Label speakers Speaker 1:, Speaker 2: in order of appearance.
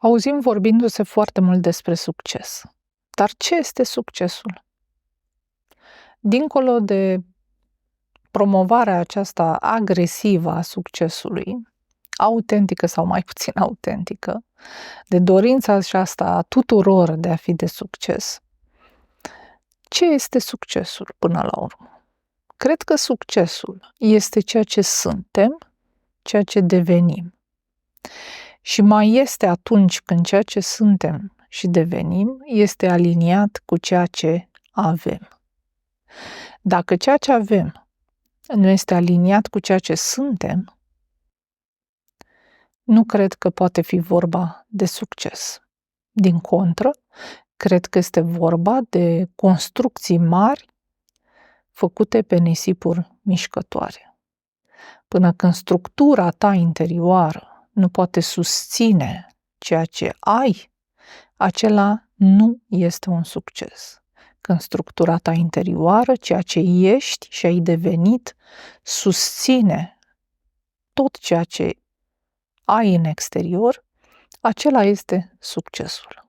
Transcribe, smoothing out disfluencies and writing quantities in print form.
Speaker 1: Auzim vorbindu-se foarte mult despre succes. Dar ce este succesul? Dincolo de promovarea aceasta agresivă a succesului, autentică sau mai puțin autentică, de dorința aceasta a tuturor de a fi de succes, ce este succesul până la urmă? Cred că succesul este ceea ce suntem, ceea ce devenim. Și mai este atunci când ceea ce suntem și devenim este aliniat cu ceea ce avem. Dacă ceea ce avem nu este aliniat cu ceea ce suntem, nu cred că poate fi vorba de succes. Din contră, cred că este vorba de construcții mari făcute pe nisipuri mișcătoare. Până când structura ta interioară nu poate susține ceea ce ai, acela nu este un succes. Când structura ta interioară, ceea ce ești și ai devenit, susține tot ceea ce ai în exterior, acela este succesul.